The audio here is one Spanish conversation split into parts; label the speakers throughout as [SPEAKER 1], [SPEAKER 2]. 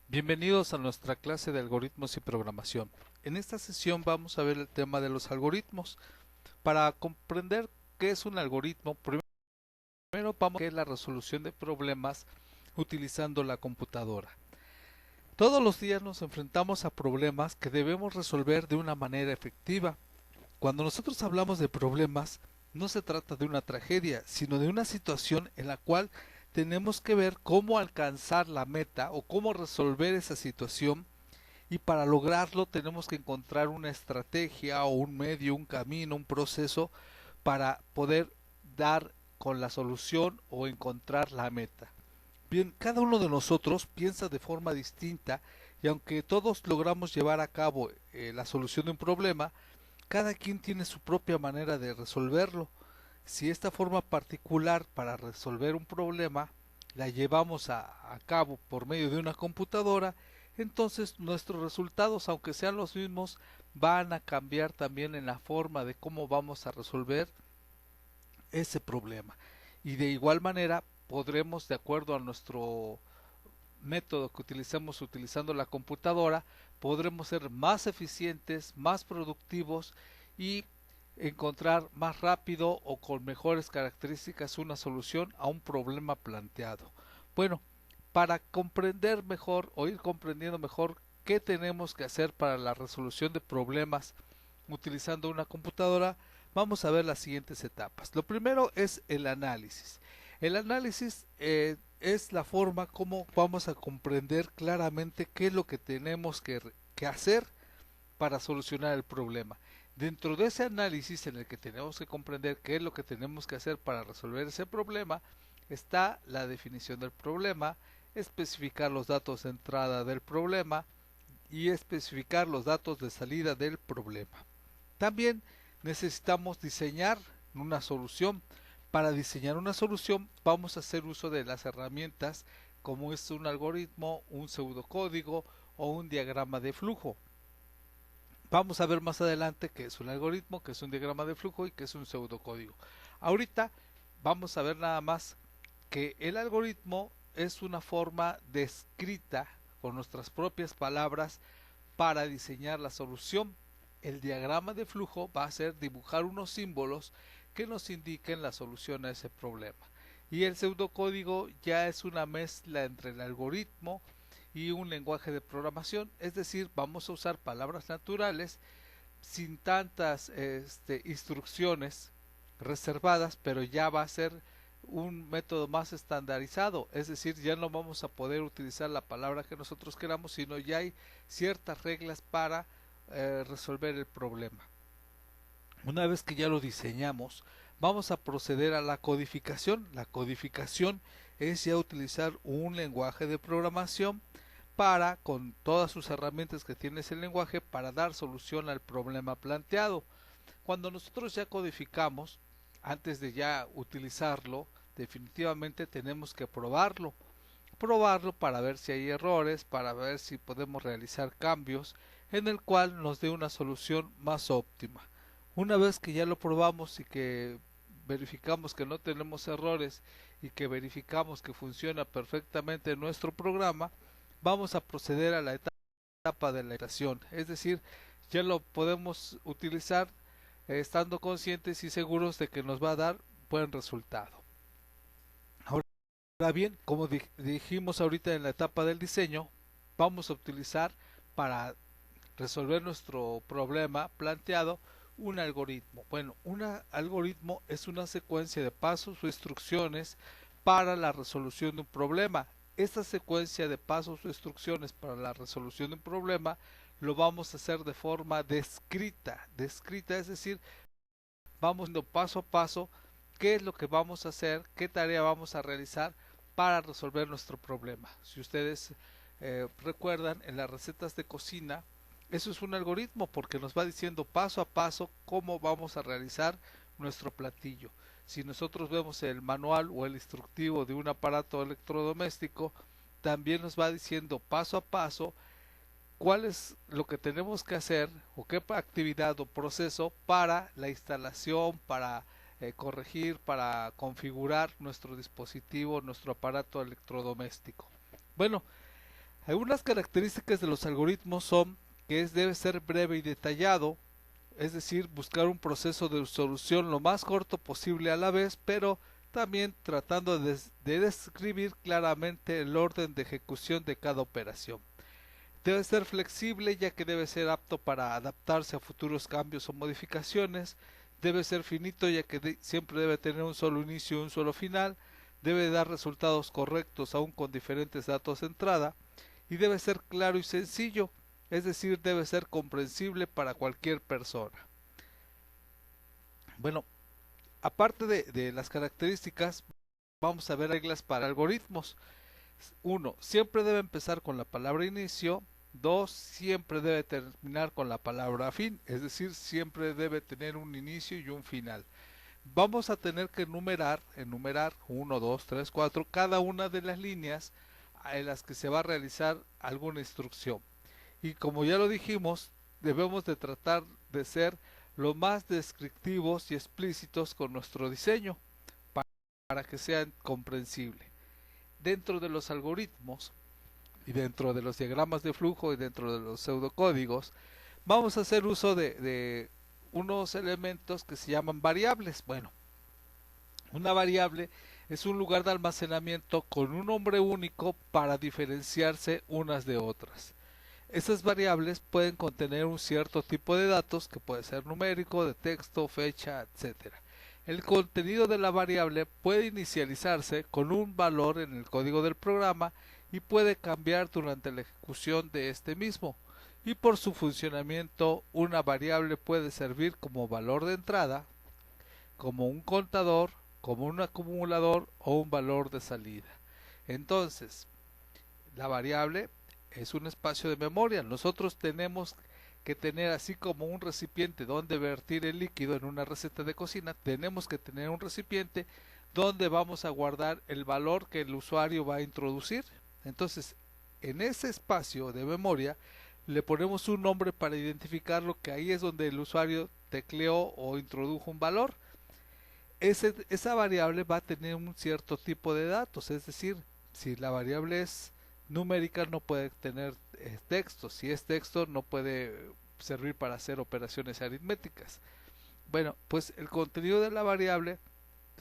[SPEAKER 1] Bienvenidos a nuestra clase de algoritmos y programación. En esta sesión vamos a ver el tema de los algoritmos. Para comprender qué es un algoritmo, primero vamos a ver qué es la resolución de problemas utilizando la computadora. Todos los días nos enfrentamos a problemas que debemos resolver de una manera efectiva. Cuando nosotros hablamos de problemas, no se trata de una tragedia, sino de una situación en la cual tenemos que ver cómo alcanzar la meta o cómo resolver esa situación, y para lograrlo tenemos que encontrar una estrategia o un medio, un camino, un proceso para poder dar con la solución o encontrar la meta. Bien, cada uno de nosotros piensa de forma distinta y aunque todos logramos llevar a cabo la solución de un problema, cada quien tiene su propia manera de resolverlo. Si esta forma particular para resolver un problema la llevamos a cabo por medio de una computadora, entonces nuestros resultados, aunque sean los mismos, van a cambiar también en la forma de cómo vamos a resolver ese problema. Y de igual manera podremos, de acuerdo a nuestro método que utilicemos utilizando la computadora, podremos ser más eficientes, más productivos y encontrar más rápido o con mejores características una solución a un problema planteado. Bueno, para comprender mejor o ir comprendiendo mejor qué tenemos que hacer para la resolución de problemas utilizando una computadora, vamos a ver las siguientes etapas. Lo primero es el análisis. El análisis es la forma como vamos a comprender claramente qué es lo que tenemos que hacer para solucionar el problema. Dentro de ese análisis en el que tenemos que comprender qué es lo que tenemos que hacer para resolver ese problema, está la definición del problema, especificar los datos de entrada del problema y especificar los datos de salida del problema. También necesitamos diseñar una solución. Para diseñar una solución vamos a hacer uso de las herramientas como es un algoritmo, un pseudocódigo o un diagrama de flujo. Vamos a ver más adelante qué es un algoritmo, qué es un diagrama de flujo y qué es un pseudocódigo. Ahorita vamos a ver nada más que el algoritmo es una forma descrita con nuestras propias palabras para diseñar la solución. El diagrama de flujo va a ser dibujar unos símbolos que nos indiquen la solución a ese problema. Y el pseudocódigo ya es una mezcla entre el algoritmo y un lenguaje de programación, es decir, vamos a usar palabras naturales sin tantas instrucciones reservadas, pero ya va a ser un método más estandarizado, es decir, ya no vamos a poder utilizar la palabra que nosotros queramos, sino ya hay ciertas reglas para resolver el problema. Una vez que ya lo diseñamos, vamos a proceder a la codificación. La codificación es ya utilizar un lenguaje de programación para, con todas sus herramientas que tiene ese lenguaje, para dar solución al problema planteado. Cuando nosotros ya codificamos, antes de ya utilizarlo, definitivamente tenemos que probarlo. Probarlo para ver si hay errores, para ver si podemos realizar cambios en el cual nos dé una solución más óptima. Una vez que ya lo probamos y que verificamos que no tenemos errores y que verificamos que funciona perfectamente nuestro programa, vamos a proceder a la etapa de la iteración, es decir, ya lo podemos utilizar estando conscientes y seguros de que nos va a dar buen resultado. Ahora bien, como dijimos ahorita en la etapa del diseño, vamos a utilizar para resolver nuestro problema planteado un algoritmo. Bueno, un algoritmo es una secuencia de pasos o instrucciones para la resolución de un problema. Esta secuencia de pasos o instrucciones para la resolución de un problema lo vamos a hacer de forma descrita. Descrita, es decir, vamos viendo paso a paso qué es lo que vamos a hacer, qué tarea vamos a realizar para resolver nuestro problema. Si ustedes recuerdan, en las recetas de cocina, eso es un algoritmo porque nos va diciendo paso a paso cómo vamos a realizar nuestro platillo. Si nosotros vemos el manual o el instructivo de un aparato electrodoméstico, también nos va diciendo paso a paso cuál es lo que tenemos que hacer o qué actividad o proceso para la instalación, para corregir, para configurar nuestro dispositivo, nuestro aparato electrodoméstico. Bueno, Algunas características de los algoritmos son que debe ser breve y detallado, es decir, buscar un proceso de solución lo más corto posible a la vez, pero también tratando de describir claramente el orden de ejecución de cada operación. Debe ser flexible ya que debe ser apto para adaptarse a futuros cambios o modificaciones. Debe ser finito ya que siempre debe tener un solo inicio y un solo final. Debe dar resultados correctos aún con diferentes datos de entrada. Y debe ser claro y sencillo, es decir, debe ser comprensible para cualquier persona. Bueno, aparte de las características, vamos a ver reglas para algoritmos. 1. Siempre debe empezar con la palabra inicio. 2. Siempre debe terminar con la palabra fin, es decir, siempre debe tener un inicio y un final. Vamos a tener que enumerar 1, 2, 3, 4 cada una de las líneas en las que se va a realizar alguna instrucción. Y como ya lo dijimos, debemos de tratar de ser lo más descriptivos y explícitos con nuestro diseño para que sean comprensibles. Dentro de los algoritmos y dentro de los diagramas de flujo y dentro de los pseudocódigos, vamos a hacer uso de unos elementos que se llaman variables. Bueno, una variable es un lugar de almacenamiento con un nombre único para diferenciarse unas de otras. Estas variables pueden contener un cierto tipo de datos que puede ser numérico, de texto, fecha, etc. El contenido de la variable puede inicializarse con un valor en el código del programa y puede cambiar durante la ejecución de este mismo. Y por su funcionamiento, una variable puede servir como valor de entrada, como un contador, como un acumulador o un valor de salida. Entonces, la variable es un espacio de memoria. Nosotros tenemos que tener, así como un recipiente donde vertir el líquido en una receta de cocina, tenemos que tener un recipiente donde vamos a guardar el valor que el usuario va a introducir. Entonces, en ese espacio de memoria le ponemos un nombre para identificarlo, que ahí es donde el usuario tecleó o introdujo un valor. Esa variable va a tener un cierto tipo de datos, es decir, si la variable es numérica no puede tener texto, si es texto no puede servir para hacer operaciones aritméticas. Bueno, pues el contenido de la variable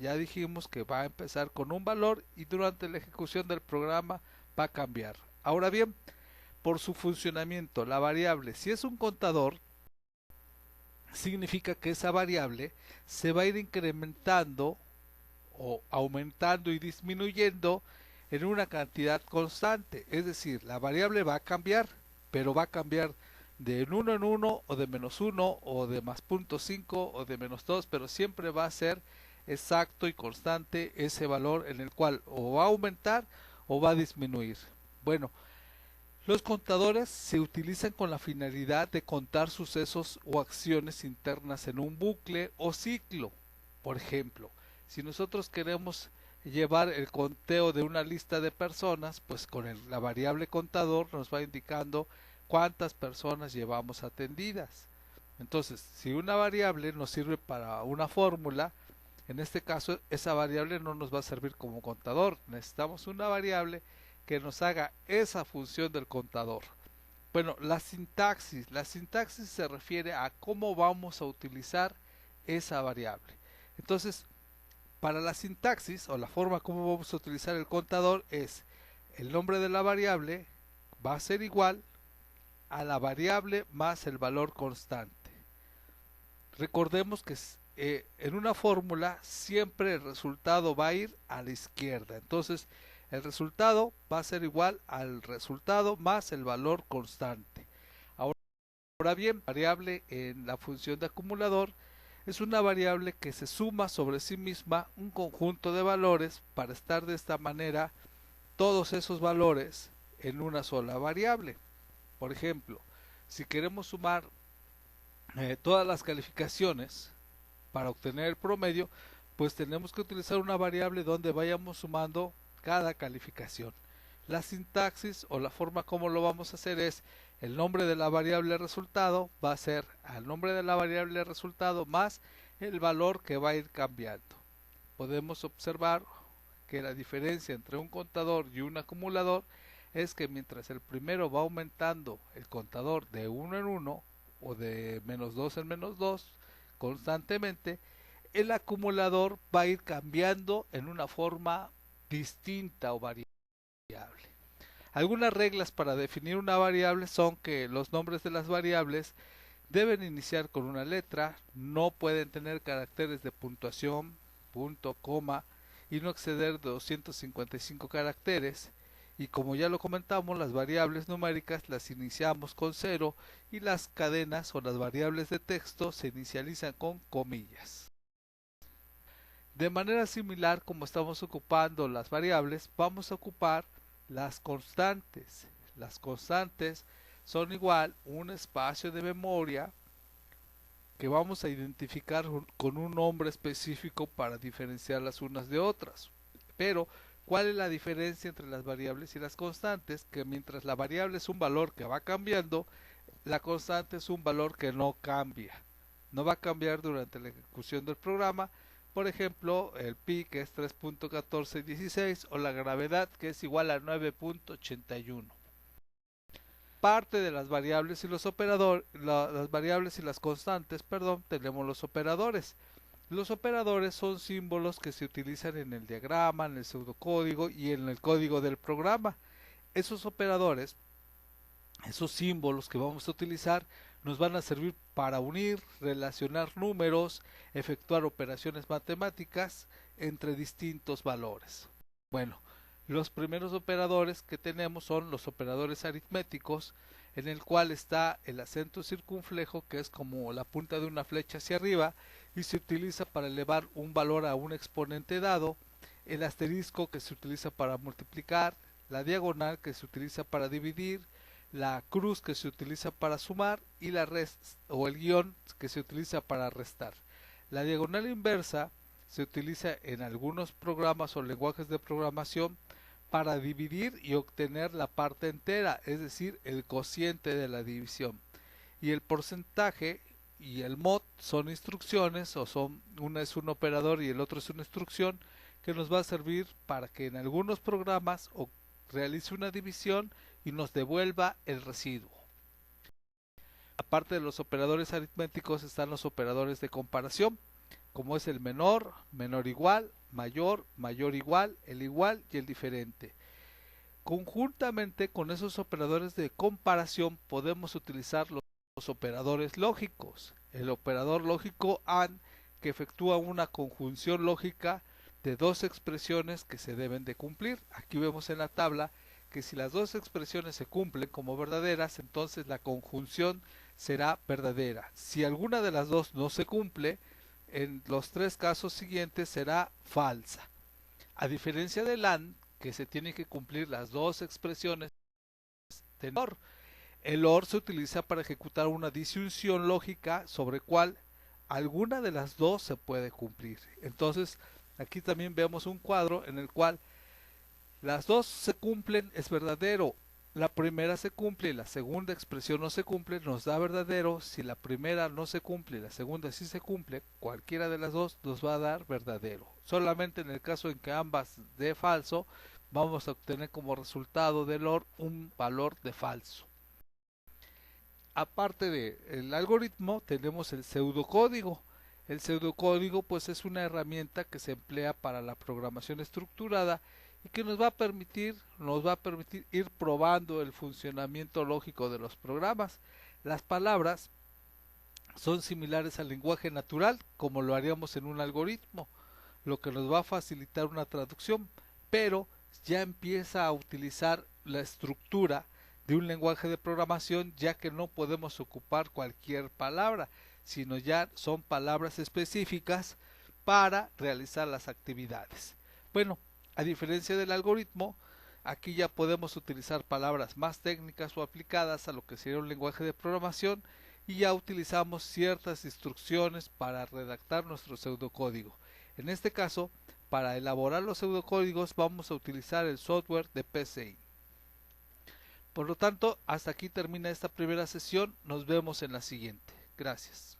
[SPEAKER 1] ya dijimos que va a empezar con un valor y durante la ejecución del programa va a cambiar. Ahora bien, por su funcionamiento, la variable, si es un contador, significa que esa variable se va a ir incrementando o aumentando y disminuyendo en una cantidad constante, es decir, la variable va a cambiar, pero va a cambiar de 1 en 1 o de menos 1 o de más 0.5 o de menos 2, pero siempre va a ser exacto y constante ese valor en el cual o va a aumentar o va a disminuir. Bueno, los contadores se utilizan con la finalidad de contar sucesos o acciones internas en un bucle o ciclo. Por ejemplo, si nosotros queremos llevar el conteo de una lista de personas, pues con la variable contador nos va indicando cuántas personas llevamos atendidas. Entonces, si una variable nos sirve para una fórmula, en este caso esa variable no nos va a servir como contador. Necesitamos una variable que nos haga esa función del contador. Bueno, la sintaxis se refiere a cómo vamos a utilizar esa variable. Entonces, para la sintaxis o la forma como vamos a utilizar el contador es el nombre de la variable va a ser igual a la variable más el valor constante. Recordemos que en una fórmula siempre el resultado va a ir a la izquierda. Entonces, el resultado va a ser igual al resultado más el valor constante. Ahora bien, variable en la función de acumulador es una variable que se suma sobre sí misma un conjunto de valores para estar de esta manera todos esos valores en una sola variable. Por ejemplo, si queremos sumar todas las calificaciones para obtener el promedio, pues tenemos que utilizar una variable donde vayamos sumando cada calificación. La sintaxis o la forma como lo vamos a hacer es el nombre de la variable resultado va a ser al nombre de la variable resultado más el valor que va a ir cambiando. Podemos observar que la diferencia entre un contador y un acumulador es que mientras el primero va aumentando el contador de 1 en 1 o de -2 en -2 constantemente, el acumulador va a ir cambiando en una forma distinta o variable. Algunas reglas para definir una variable son que los nombres de las variables deben iniciar con una letra, no pueden tener caracteres de puntuación, punto, coma y no exceder de 255 caracteres. Y como ya lo comentamos, las variables numéricas las iniciamos con 0 y las cadenas o las variables de texto se inicializan con comillas. De manera similar, como estamos ocupando las variables, vamos a ocupar las constantes. Las constantes son igual un espacio de memoria que vamos a identificar con un nombre específico para diferenciarlas unas de otras. Pero, ¿cuál es la diferencia entre las variables y las constantes? Que mientras la variable es un valor que va cambiando, la constante es un valor que no cambia. No va a cambiar durante la ejecución del programa. Por ejemplo, el pi, que es 3.1416, o la gravedad, que es igual a 9.81. Parte de las variables y los operadores, las variables y las constantes, tenemos los operadores. Los operadores son símbolos que se utilizan en el diagrama, en el pseudocódigo y en el código del programa. Esos operadores, esos símbolos que vamos a utilizar, nos van a servir para unir, relacionar números, efectuar operaciones matemáticas entre distintos valores. Bueno, los primeros operadores que tenemos son los operadores aritméticos, en el cual está el acento circunflejo, que es como la punta de una flecha hacia arriba, y se utiliza para elevar un valor a un exponente dado, el asterisco, que se utiliza para multiplicar, la diagonal, que se utiliza para dividir, la cruz, que se utiliza para sumar, y la o el guión, que se utiliza para restar. La diagonal inversa se utiliza en algunos programas o lenguajes de programación para dividir y obtener la parte entera, es decir, el cociente de la división. Y el porcentaje y el mod son instrucciones, o son, una es un operador y el otro es una instrucción, que nos va a servir para que en algunos programas realice una división y nos devuelva el residuo. Aparte de los operadores aritméticos están los operadores de comparación, como es el menor, menor igual, mayor, mayor igual, el igual y el diferente. Conjuntamente con esos operadores de comparación podemos utilizar los operadores lógicos. El operador lógico AND, que efectúa una conjunción lógica de dos expresiones que se deben de cumplir. Aquí vemos en la tabla que si las dos expresiones se cumplen como verdaderas, entonces la conjunción será verdadera. Si alguna de las dos no se cumple, en los tres casos siguientes será falsa. A diferencia del AND, que se tienen que cumplir las dos expresiones de OR. El OR se utiliza para ejecutar una disyunción lógica sobre cuál alguna de las dos se puede cumplir. Entonces, aquí también vemos un cuadro en el cual las dos se cumplen, es verdadero. La primera se cumple y la segunda expresión no se cumple, nos da verdadero. Si la primera no se cumple y la segunda sí se cumple, cualquiera de las dos nos va a dar verdadero. Solamente en el caso en que ambas dé falso, vamos a obtener como resultado del OR un valor de falso. Aparte del algoritmo, tenemos el pseudocódigo. El pseudocódigo pues es una herramienta que se emplea para la programación estructurada y que nos va a permitir ir probando el funcionamiento lógico de los programas. Las palabras son similares al lenguaje natural, como lo haríamos en un algoritmo, lo que nos va a facilitar una traducción, pero ya empieza a utilizar la estructura de un lenguaje de programación, ya que no podemos ocupar cualquier palabra, sino ya son palabras específicas para realizar las actividades. Bueno, a diferencia del algoritmo, aquí ya podemos utilizar palabras más técnicas o aplicadas a lo que sería un lenguaje de programación y ya utilizamos ciertas instrucciones para redactar nuestro pseudocódigo. En este caso, para elaborar los pseudocódigos vamos a utilizar el software de PCI. Por lo tanto, hasta aquí termina esta primera sesión. Nos vemos en la siguiente. Gracias.